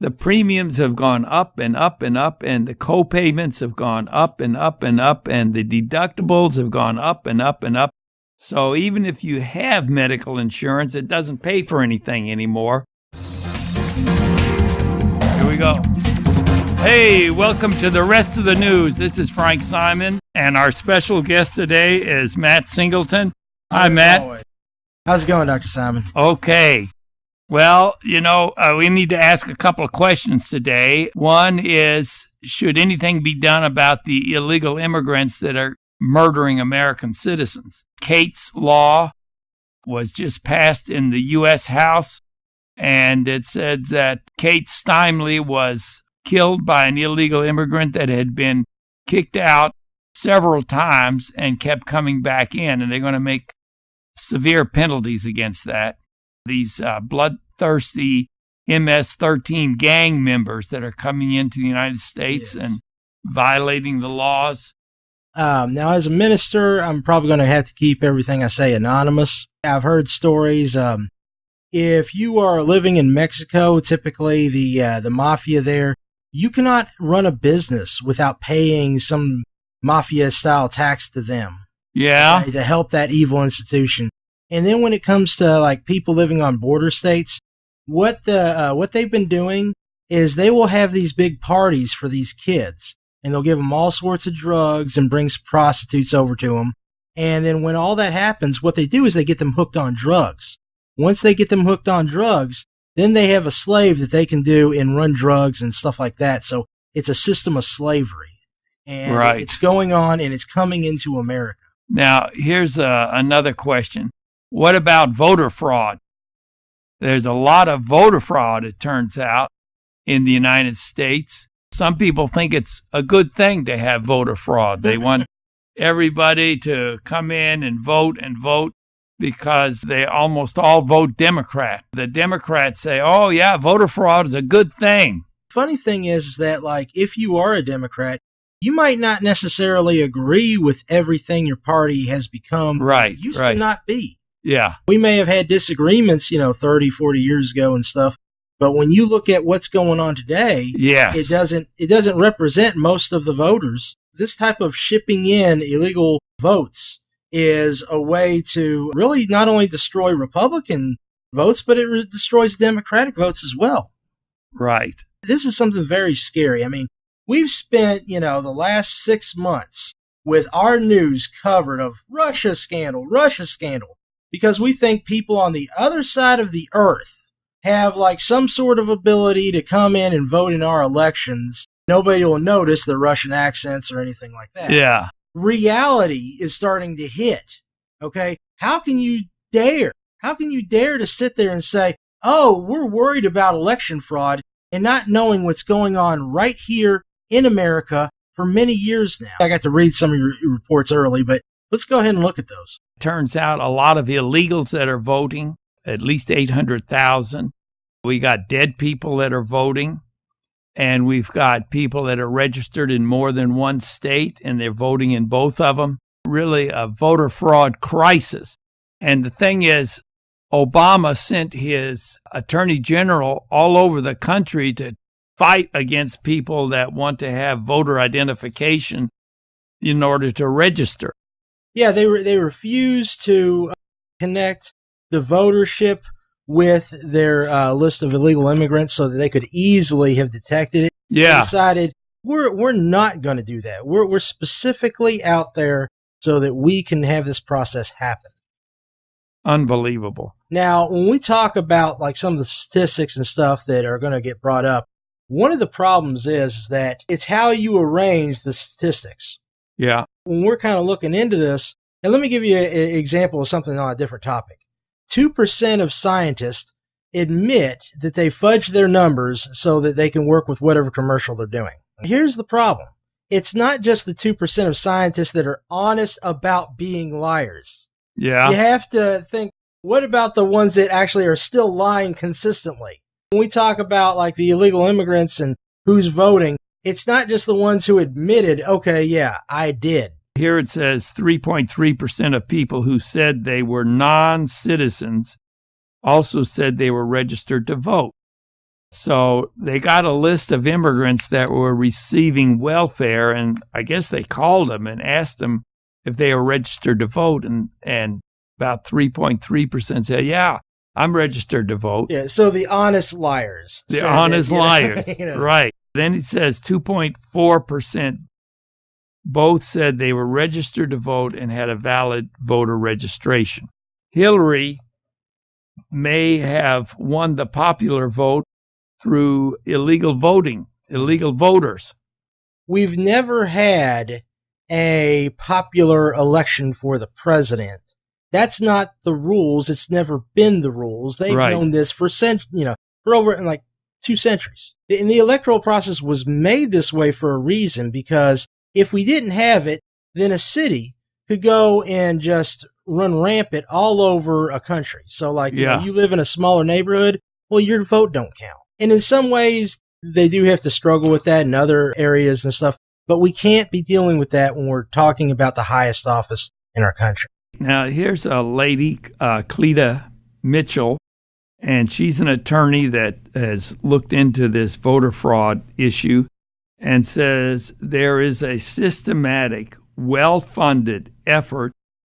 The premiums have gone up and up and up, and the co-payments have gone up and up and up, and the deductibles have gone up and up and up. So even if you have medical insurance, it doesn't pay for anything anymore. Here we go. Hey, welcome to the rest of the news. This is Frank Simon, and our special guest today is Matt Singleton. Hi, Matt. How's it going, Dr. Simon? Okay. Well, we need to ask a couple of questions today. One is, should anything be done about the illegal immigrants that are murdering American citizens? Kate's law was just passed in the U.S. House, and it said that Kate Steinle was killed by an illegal immigrant that had been kicked out several times and kept coming back in, and they're going to make severe penalties against that. These bloodthirsty MS-13 gang members that are coming into the United States and violating the laws. Now, as a minister, I'm probably going to have to keep everything I say anonymous. I've heard stories. If you are living in Mexico, typically the mafia there, you cannot run a business without paying some mafia-style tax to them. Yeah. To help that evil institution. And then when it comes to like people living on border states, what they've been doing is they will have these big parties for these kids, and they'll give them all sorts of drugs and bring some prostitutes over to them. And then when all that happens, what they do is they get them hooked on drugs. Once they get them hooked on drugs, then they have a slave that they can do and run drugs and stuff like that. So it's a system of slavery, and it's going on, and it's coming into America. Now, here's another question. What about voter fraud? There's a lot of voter fraud, it turns out, in the United States. Some people think it's a good thing to have voter fraud. They want everybody to come in and vote because they almost all vote Democrat. The Democrats say, oh, yeah, voter fraud is a good thing. Funny thing is that, like, if you are a Democrat, you might not necessarily agree with everything your party has become. Right. It used to not be. Yeah. We may have had disagreements, 30, 40 years ago and stuff. But when you look at what's going on today, it doesn't represent most of the voters. This type of shipping in illegal votes is a way to really not only destroy Republican votes, but it destroys Democratic votes as well. Right. This is something very scary. I mean, we've spent, the last 6 months with our news covered of Russia scandal, because we think people on the other side of the earth have like some sort of ability to come in and vote in our elections. Nobody will notice the Russian accents or anything like that. Yeah. Reality is starting to hit. Okay. How can you dare to sit there and say, oh, we're worried about election fraud, and not knowing what's going on right here in America for many years now? I got to read some of your reports early, but let's go ahead and look at those. Turns out a lot of illegals that are voting, at least 800,000. We got dead people that are voting, and we've got people that are registered in more than one state, and they're voting in both of them. Really a voter fraud crisis. And the thing is, Obama sent his attorney general all over the country to fight against people that want to have voter identification in order to register. Yeah, they refuse to connect the votership with their list of illegal immigrants so that they could easily have detected it. Yeah. They decided we're not going to do that. We're specifically out there so that we can have this process happen. Unbelievable. Now, when we talk about like some of the statistics and stuff that are going to get brought up, one of the problems is that it's how you arrange the statistics. Yeah. When we're kind of looking into this, and let me give you an example of something on a different topic. 2% of scientists admit that they fudge their numbers so that they can work with whatever commercial they're doing. Here's the problem. It's not just the 2% of scientists that are honest about being liars. Yeah. You have to think, what about the ones that actually are still lying consistently? When we talk about like the illegal immigrants and who's voting, it's not just the ones who admitted, okay, yeah, I did. Here it says 3.3% of people who said they were non-citizens also said they were registered to vote. So they got a list of immigrants that were receiving welfare, and I guess they called them and asked them if they were registered to vote, and about 3.3% said, yeah, I'm registered to vote. Yeah, so the honest liars. The honest liars, right. Then it says 2.4% both said they were registered to vote and had a valid voter registration. Hillary may have won the popular vote through illegal voting, illegal voters. We've never had a popular election for the president. That's not the rules. It's never been the rules. They've known this for for over like 2 centuries. And the electoral process was made this way for a reason, because if we didn't have it, then a city could go and just run rampant all over a country. So like, you live in a smaller neighborhood, well, your vote don't count. And in some ways, they do have to struggle with that in other areas and stuff. But we can't be dealing with that when we're talking about the highest office in our country. Now, here's a lady, Cleta Mitchell, and she's an attorney that has looked into this voter fraud issue and says there is a systematic, well-funded effort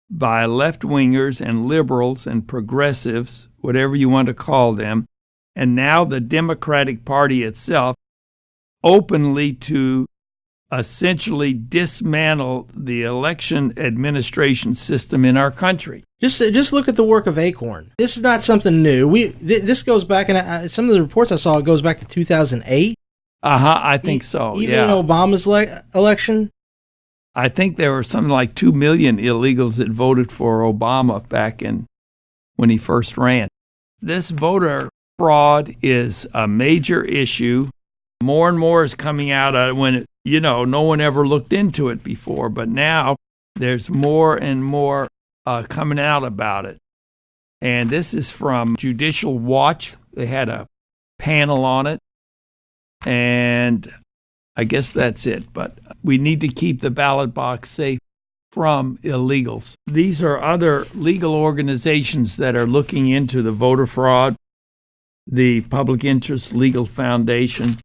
by left-wingers and liberals and progressives, whatever you want to call them, and now the Democratic Party itself, openly to essentially dismantle the election administration system in our country. Just look at the work of Acorn. This is not something new. This goes back, and some of the reports I saw, it goes back to 2008. I think so, Even in Obama's election? I think there were something like 2 million illegals that voted for Obama back when he first ran. This voter fraud is a major issue. More and more is coming out when no one ever looked into it before, but now there's more and more coming out about it. And this is from Judicial Watch. They had a panel on it, and I guess that's it. But we need to keep the ballot box safe from illegals. These are other legal organizations that are looking into the voter fraud, the Public Interest Legal Foundation.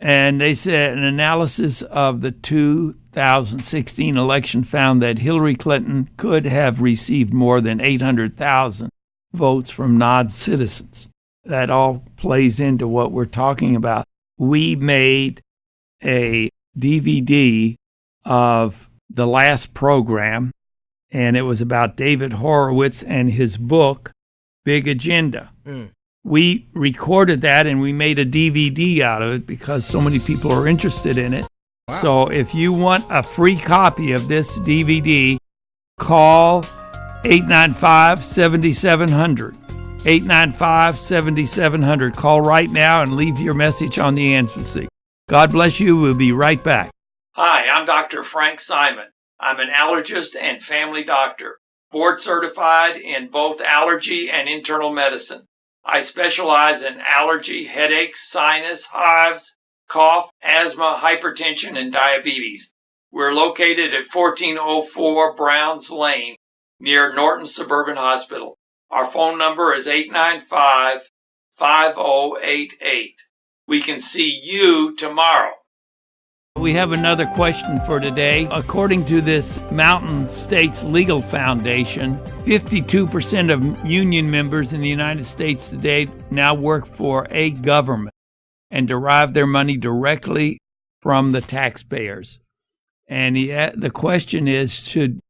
And they said an analysis of the 2016 election found that Hillary Clinton could have received more than 800,000 votes from non-citizens. That all plays into what we're talking about. We made a DVD of the last program, and it was about David Horowitz and his book, Big Agenda. We recorded that and we made a DVD out of it because so many people are interested in it. Wow. So if you want a free copy of this DVD, call 895-7700. 895-7700. Call right now and leave your message on the answer sheet. God bless you. We'll be right back. Hi, I'm Dr. Frank Simon. I'm an allergist and family doctor, board certified in both allergy and internal medicine. I specialize in allergy, headaches, sinus, hives, cough, asthma, hypertension, and diabetes. We're located at 1404 Browns Lane near Norton Suburban Hospital. Our phone number is 895-5088. We can see you tomorrow. We have another question for today. According to this Mountain States Legal Foundation, 52% of union members in the United States today now work for a government and derive their money directly from the taxpayers. And the question is, should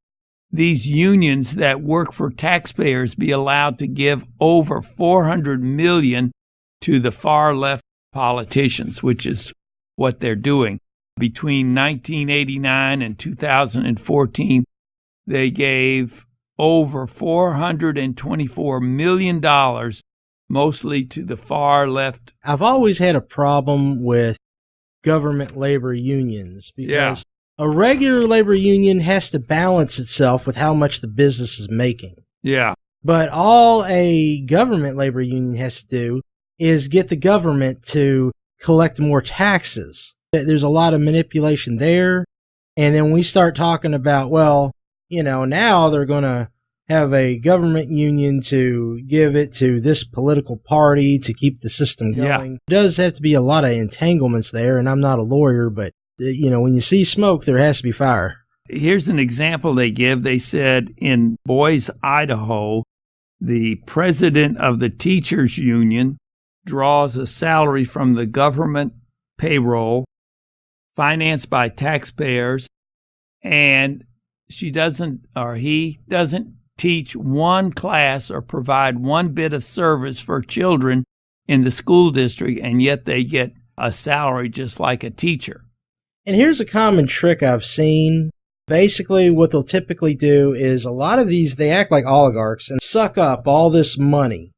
these unions that work for taxpayers be allowed to give over $400 million to the far left politicians, which is what they're doing? Between 1989 and 2014, they gave over $424 million, mostly to the far left. I've always had a problem with government labor unions because a regular labor union has to balance itself with how much the business is making. Yeah. But all a government labor union has to do is get the government to collect more taxes. There's a lot of manipulation there. And then we start talking about, now they're going to have a government union to give it to this political party to keep the system going. Yeah. There does have to be a lot of entanglements there, and I'm not a lawyer, but, when you see smoke, there has to be fire. Here's an example they give. They said in Boise, Idaho, the president of the teachers union draws a salary from the government payroll, financed by taxpayers, and he doesn't teach one class or provide one bit of service for children in the school district, and yet they get a salary just like a teacher. And here's a common trick I've seen. Basically, what they'll typically do is a lot of these, they act like oligarchs and suck up all this money.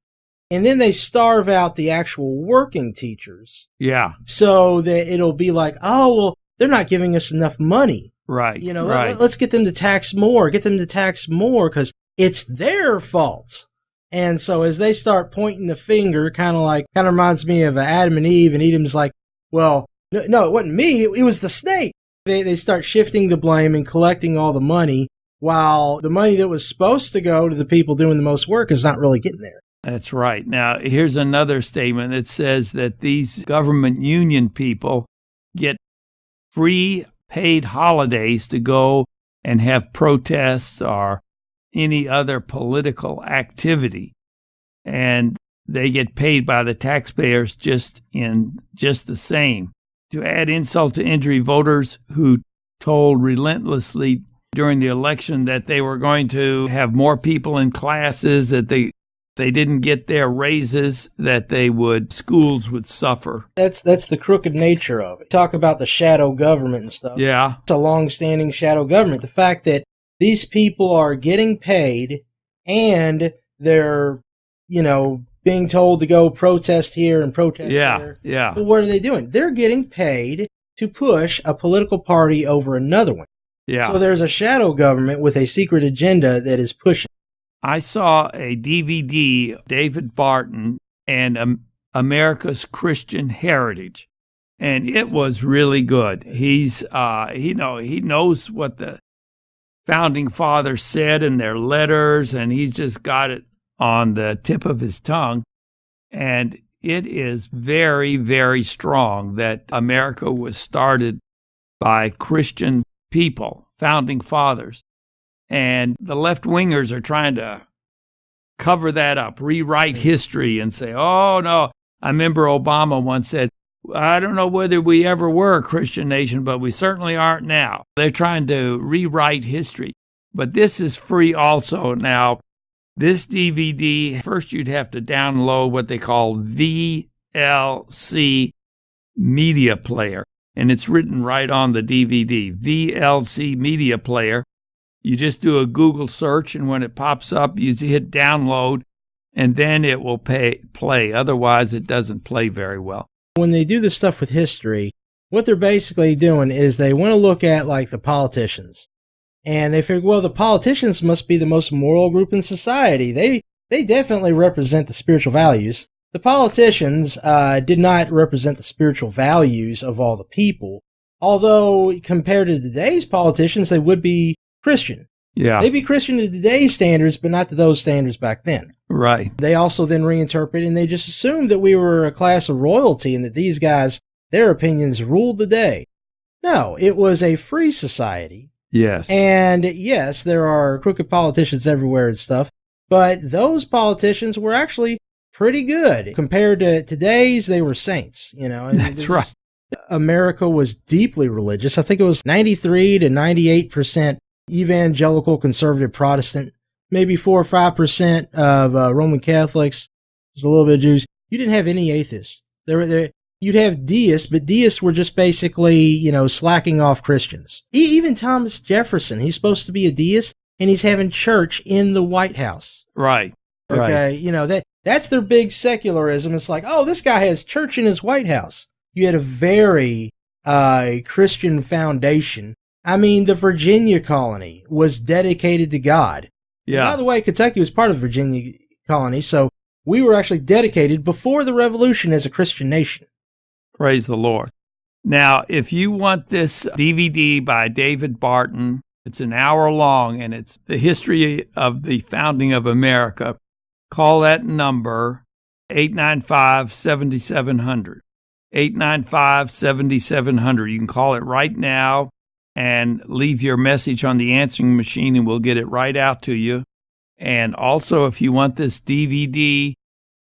And then they starve out the actual working teachers. Yeah. So that it'll be like, oh, well, they're not giving us enough money. Right. Right. Let's get them to tax more, because it's their fault. And so as they start pointing the finger, kind of reminds me of Adam and Eve, and Edom's like, well, no, it wasn't me, it was the snake. They start shifting the blame and collecting all the money, while the money that was supposed to go to the people doing the most work is not really getting there. That's right. Now, here's another statement that says that these government union people get free paid holidays to go and have protests or any other political activity. And they get paid by the taxpayers just the same. To add insult to injury, voters who told relentlessly during the election that they were going to have more people in classes, that they didn't get their raises, that schools would suffer. That's the crooked nature of it. Talk about the shadow government and stuff. Yeah. It's a long-standing shadow government. The fact that these people are getting paid and they're, being told to go protest here and protest there. Yeah. But what are they doing? They're getting paid to push a political party over another one. Yeah. So there's a shadow government with a secret agenda that is pushing. I saw a DVD, David Barton and America's Christian Heritage, and it was really good. He knows what the founding fathers said in their letters, and he's just got it on the tip of his tongue. And it is very, very strong that America was started by Christian people, founding fathers. And the left-wingers are trying to cover that up, rewrite history and say, oh, no. I remember Obama once said, I don't know whether we ever were a Christian nation, but we certainly aren't now. They're trying to rewrite history. But this is free also. Now, this DVD, first you'd have to download what they call VLC Media Player. And it's written right on the DVD, VLC Media Player. You just do a Google search, and when it pops up, you hit download, and then it will play. Otherwise, it doesn't play very well. When they do this stuff with history, what they're basically doing is they want to look at, the politicians. And they figure, well, the politicians must be the most moral group in society. They definitely represent the spiritual values. The politicians did not represent the spiritual values of all the people, although compared to today's politicians, they would be Christian. Yeah. They'd be Christian to today's standards, but not to those standards back then. Right. They also then reinterpret, and they just assumed that we were a class of royalty and that these guys, their opinions ruled the day. No, it was a free society. Yes. And yes, there are crooked politicians everywhere and stuff, but those politicians were actually pretty good. Compared to today's, they were saints, That's right. America was deeply religious. I think it was 93 to 98% evangelical conservative Protestant, maybe 4 or 5% of Roman Catholics. There's a little bit of Jews. You didn't have any atheists. You'd have deists, but deists were just basically, slacking off Christians. Even Thomas Jefferson, he's supposed to be a deist, and he's having church in the White House. Right. Okay, that's their big secularism. It's like, oh, this guy has church in his White House. You had a very Christian foundation. I mean, the Virginia colony was dedicated to God. Yeah. By the way, Kentucky was part of the Virginia colony, so we were actually dedicated before the Revolution as a Christian nation. Praise the Lord. Now, if you want this DVD by David Barton It's an hour long, and it's the history of the founding of America. Call that number, 895-7700. 895-7700. You can call it right now and leave your message on the answering machine, and we'll get it right out to you. And also, if you want this DVD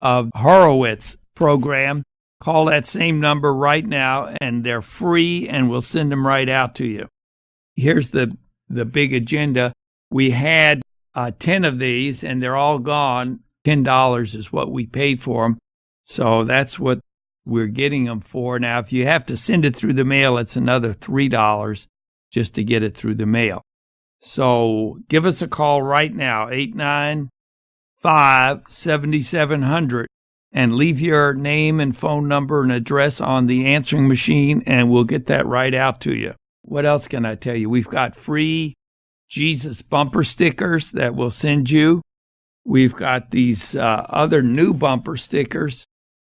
of Horowitz program, call that same number right now, and they're free, and we'll send them right out to you. Here's the big agenda. We had 10 of these, and they're all gone. $10 is what we paid for them. So that's what we're getting them for. Now, if you have to send it through the mail, it's another $3 just to get it through the mail. So give us a call right now, 895-7700, and leave your name and phone number and address on the answering machine, and we'll get that right out to you. What else can I tell you? We've got free Jesus bumper stickers that we'll send you. We've got these other new bumper stickers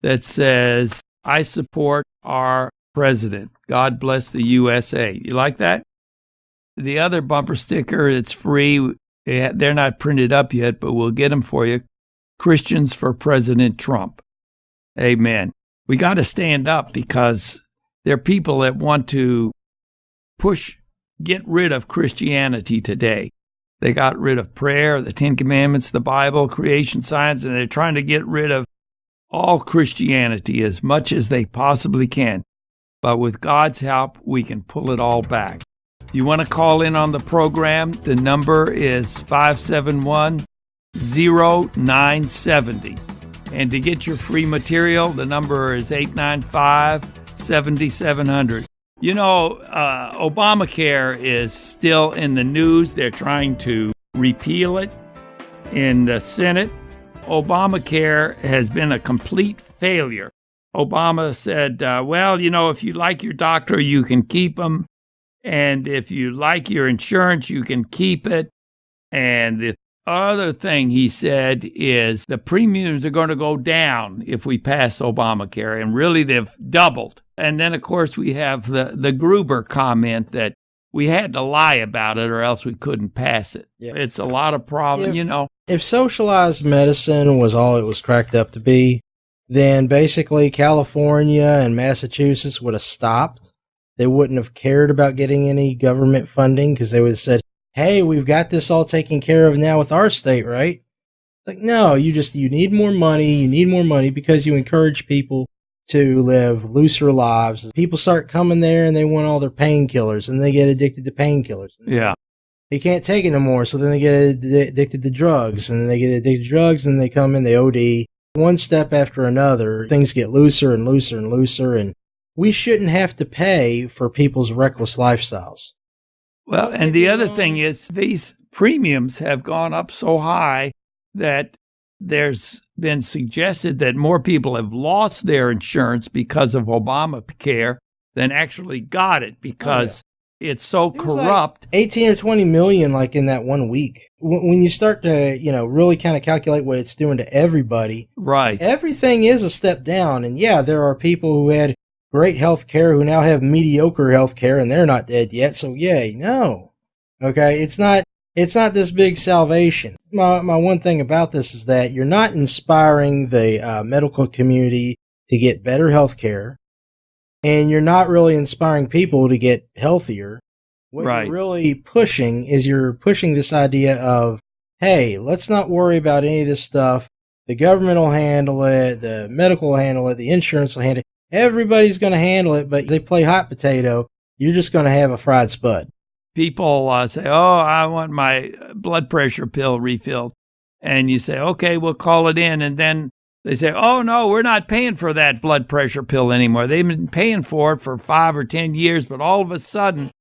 that says, "I support our president. God bless the USA." You like that? The other bumper sticker, it's free. They're not printed up yet, but we'll get them for you. "Christians for President Trump." Amen. We got to stand up because there are people that want to get rid of Christianity today. They got rid of prayer, the Ten Commandments, the Bible, creation science, and they're trying to get rid of all Christianity as much as they possibly can. But with God's help, we can pull it all back. If you want to call in on the program, the number is 571-0970. And to get your free material, the number is 895-7700. You know, Obamacare is still in the news. They're trying to repeal it in the Senate. Obamacare has been a complete failure. Obama said, well, you know, if you like your doctor, you can keep them. And if you like your insurance, you can keep it. And the other thing he said is the premiums are going to go down if we pass Obamacare. And really, they've doubled. And then, of course, we have the Gruber comment that we had to lie about it or else we couldn't pass it. Yeah. It's a lot of problems, you know. If socialized medicine was all it was cracked up to be, then basically California and Massachusetts would have stopped. They wouldn't have cared about getting any government funding because they would have said, hey, we've got this all taken care of now with our state, right? It's like, no, you need more money. You need more money because you encourage people to live looser lives. People start coming there and they want all their painkillers and they get addicted to painkillers. Yeah. They can't take it no more, so then they get addicted to drugs, and then they get addicted to drugs, and they come in, they OD. One step after another, things get looser and looser and looser, and we shouldn't have to pay for people's reckless lifestyles. Well, and the other thing is these premiums have gone up so high that there's been suggested that more people have lost their insurance because of Obamacare than actually got it because it's so corrupt. Like 18 or 20 million, like in that 1 week. When you start to, really kind of calculate what it's doing to everybody, right? Everything is a step down. And yeah, there are people who had great health care who now have mediocre health care and they're not dead yet. So yay, no. Okay, it's not this big salvation. My one thing about this is that you're not inspiring the medical community to get better health care. And you're not really inspiring people to get healthier. What you're really pushing is this idea of, hey, let's not worry about any of this stuff. The government will handle it. The medical will handle it. The insurance will handle it. Everybody's going to handle it, but they play hot potato. You're just going to have a fried spud. People say, oh, I want my blood pressure pill refilled. And you say, okay, we'll call it in. And then they say, oh, no, we're not paying for that blood pressure pill anymore. They've been paying for it for 5 or 10 years, but all of a sudden,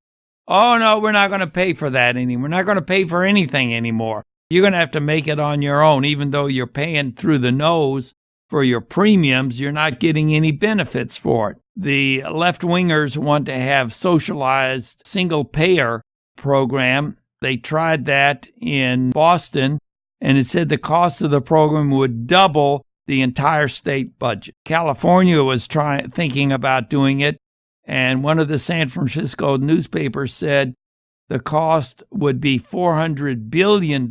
oh, no, we're not going to pay for that anymore. We're not going to pay for anything anymore. You're going to have to make it on your own. Even though you're paying through the nose for your premiums, you're not getting any benefits for it. The left-wingers want to have socialized single-payer program. They tried that in Boston, and it said the cost of the program would double the entire state budget. California was thinking about doing it, and one of the San Francisco newspapers said the cost would be $400 billion,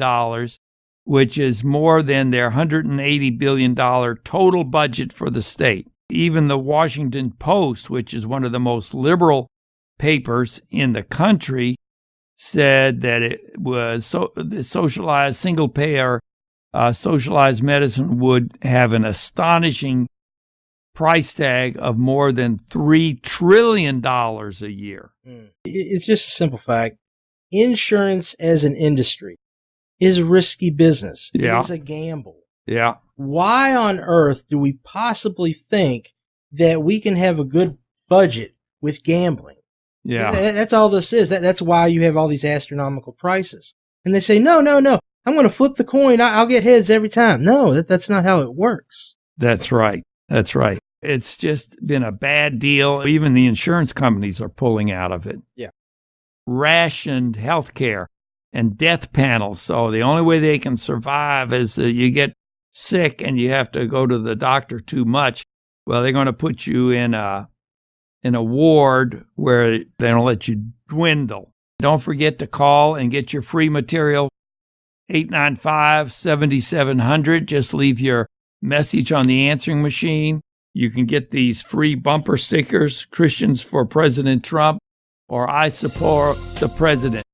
which is more than their $180 billion total budget for the state. Even the Washington Post, which is one of the most liberal papers in the country, said that it was the socialized single-payer socialized medicine would have an astonishing price tag of more than $3 trillion a year. It's just a simple fact. Insurance as an industry is a risky business. Yeah. It is a gamble. Yeah. Why on earth do we possibly think that we can have a good budget with gambling? Yeah. That's all this is. That's why you have all these astronomical prices. And they say, no. I'm going to flip the coin. I'll get heads every time. No, that's not how it works. That's right. That's right. It's just been a bad deal. Even the insurance companies are pulling out of it. Yeah. Rationed health care and death panels. So the only way they can survive is you get sick and you have to go to the doctor too much. Well, they're going to put you in a ward where they don't let you dwindle. Don't forget to call and get your free material, 895-7700. Just leave your message on the answering machine. You can get these free bumper stickers, Christians for President Trump, or I support the president.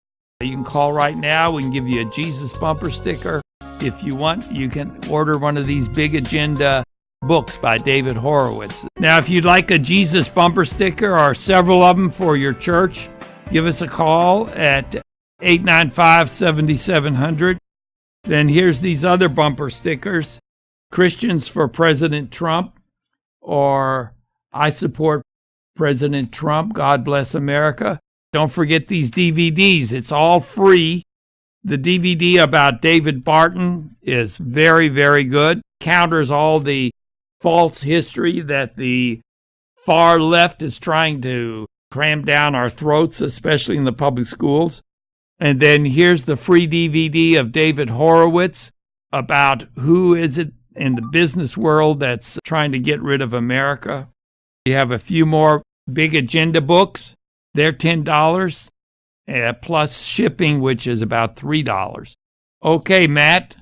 You can call right now. We can give you a Jesus bumper sticker. If you want, you can order one of these big agenda books by David Horowitz. Now, if you'd like a Jesus bumper sticker or several of them for your church, give us a call at 895-7700. Then here's these other bumper stickers, Christians for President Trump, or I support President Trump, God bless America. Don't forget these DVDs. It's all free. The DVD about David Barton is very, very good. Counters all the false history that the far left is trying to cram down our throats, especially in the public schools. And then here's the free DVD of David Horowitz about who is it in the business world that's trying to get rid of America. You have a few more big agenda books. They're $10, plus shipping, which is about $3. Okay, Matt,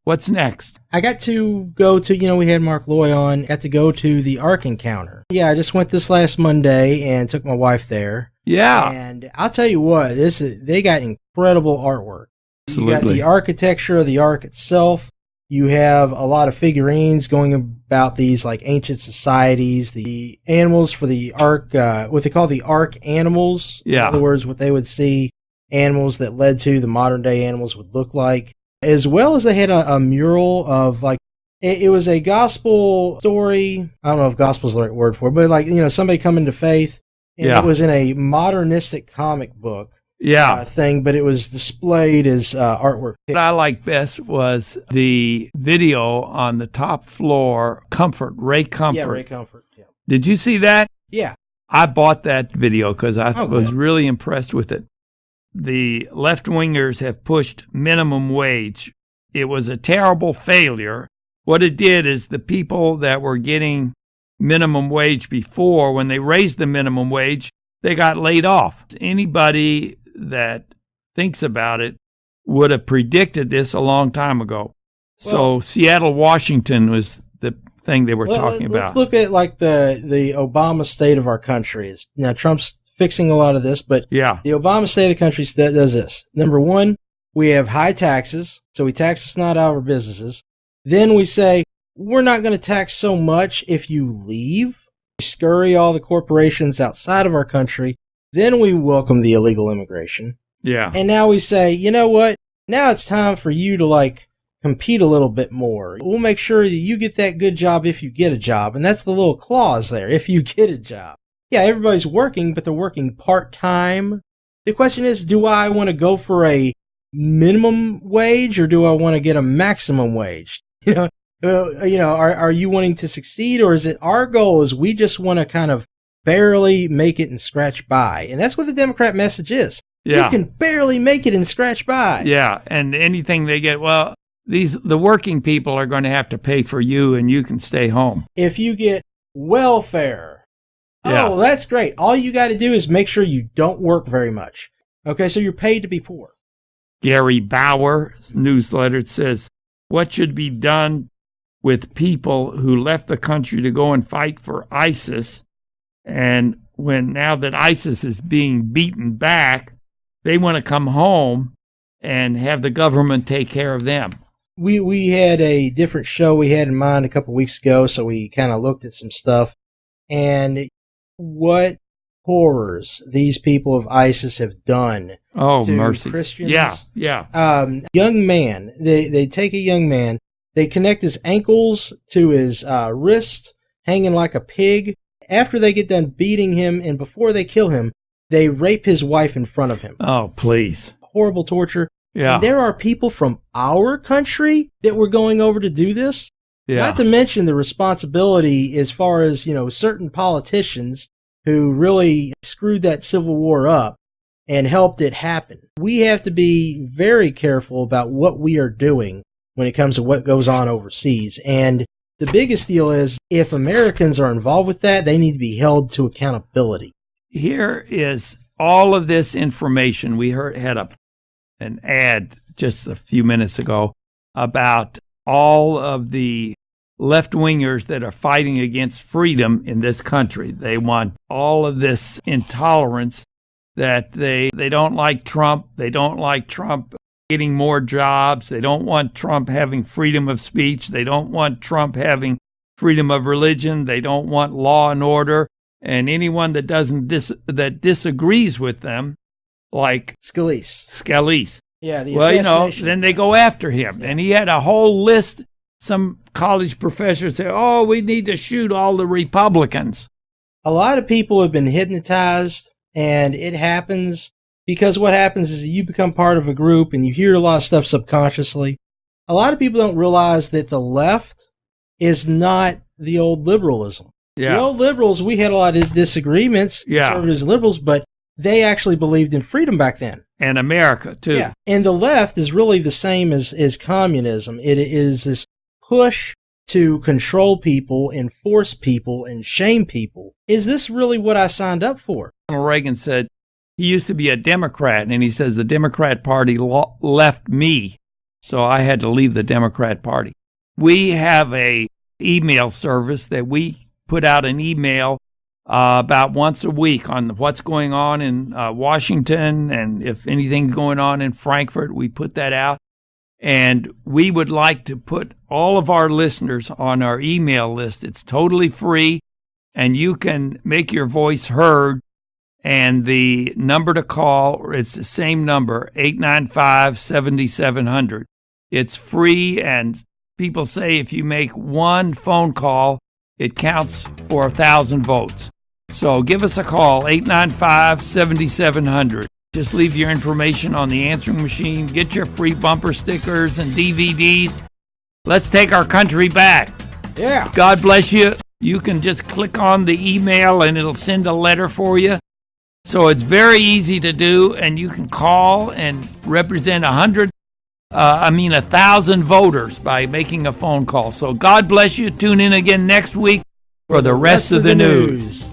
what's next? I got to go to, we had Mark Loy on, got to go to the Ark Encounter. Yeah, I just went this last Monday and took my wife there. Yeah. And I'll tell you what, they got incredible artwork. Absolutely. You got the architecture of the Ark itself. You have a lot of figurines going about these like ancient societies, the animals for the Ark, what they call the Ark animals. Yeah. In other words, what they would see animals that led to the modern day animals would look like. As well as they had a mural of like, it was a gospel story. I don't know if gospel is the right word for it, but like, somebody coming to faith. And It was in a modernistic comic book. Thing, but it was displayed as artwork. What I liked best was the video on the top floor, Ray Comfort. Yeah, Ray Comfort. Yeah. Did you see that? Yeah. I bought that video because I was really impressed with it. The left-wingers have pushed minimum wage. It was a terrible failure. What it did is the people that were getting minimum wage before, when they raised the minimum wage, they got laid off. Anybody that thinks about it would have predicted this a long time ago. So Seattle, Washington was the thing they were talking about. Let's look at like the Obama state of our country. Now Trump's fixing a lot of this, but the Obama state of the country does this. Number one, we have high taxes, so we tax us not out of our businesses. Then we say, we're not going to tax so much if you leave. We scurry all the corporations outside of our country. Then we welcome the illegal immigration. Yeah. And now we say, you know what? Now it's time for you to like compete a little bit more. We'll make sure that you get that good job if you get a job. And that's the little clause there, if you get a job. Yeah, everybody's working, but they're working part-time. The question is, do I want to go for a minimum wage or do I want to get a maximum wage? Are you wanting to succeed, or is it our goal is we just want to kind of barely make it and scratch by? And that's what the Democrat message is. Yeah. You can barely make it and scratch by. Yeah, and anything they get, the working people are going to have to pay for you and you can stay home. If you get welfare, that's great. All you got to do is make sure you don't work very much. Okay, so you're paid to be poor. Gary Bauer's newsletter says, what should be done with people who left the country to go and fight for ISIS? And now that ISIS is being beaten back, they want to come home and have the government take care of them. We had a different show we had in mind a couple weeks ago, so we kind of looked at some stuff. And what horrors these people of ISIS have done to mercy. Christians. Yeah. Young man, they take a young man, they connect his ankles to his wrist, hanging like a pig. After they get done beating him and before they kill him, they rape his wife in front of him. Oh, please. Horrible torture. Yeah. And there are people from our country that were going over to do this. Yeah. Not to mention the responsibility as far as, certain politicians who really screwed that civil war up and helped it happen. We have to be very careful about what we are doing when it comes to what goes on overseas. And the biggest deal is if Americans are involved with that, they need to be held to accountability. Here is all of this information. We had an ad just a few minutes ago about all of the left-wingers that are fighting against freedom in this country. They want all of this intolerance, that they don't like Trump. They don't like Trump getting more jobs. They don't want Trump having freedom of speech. They don't want Trump having freedom of religion. They don't want law and order. And anyone that that disagrees with them, like Scalise. Yeah, then they go after him. Yeah. And he had a whole list. Some college professors say, we need to shoot all the Republicans. A lot of people have been hypnotized, and it happens because what happens is you become part of a group and you hear a lot of stuff subconsciously. A lot of people don't realize that the left is not the old liberalism. Yeah. The old liberals, we had a lot of disagreements, conservatives and liberals, but they actually believed in freedom back then. And America, too. Yeah. And the left is really the same as communism. It is this push to control people and force people and shame people. Is this really what I signed up for? Ronald Reagan said he used to be a Democrat, and he says the Democrat Party left me, so I had to leave the Democrat Party. We have a email service that we put out an email about once a week on what's going on in Washington, and if anything's going on in Frankfurt, we put that out. And we would like to put all of our listeners on our email list. It's totally free, and you can make your voice heard. And the number to call is the same number, 895-7700. It's free, and people say if you make one phone call, it counts for 1,000 votes. So give us a call, 895-7700. Just leave your information on the answering machine. Get your free bumper stickers and DVDs. Let's take our country back. Yeah. God bless you. You can just click on the email and it'll send a letter for you. So it's very easy to do, and you can call and represent 1,000 voters by making a phone call. So God bless you. Tune in again next week for the rest of the news.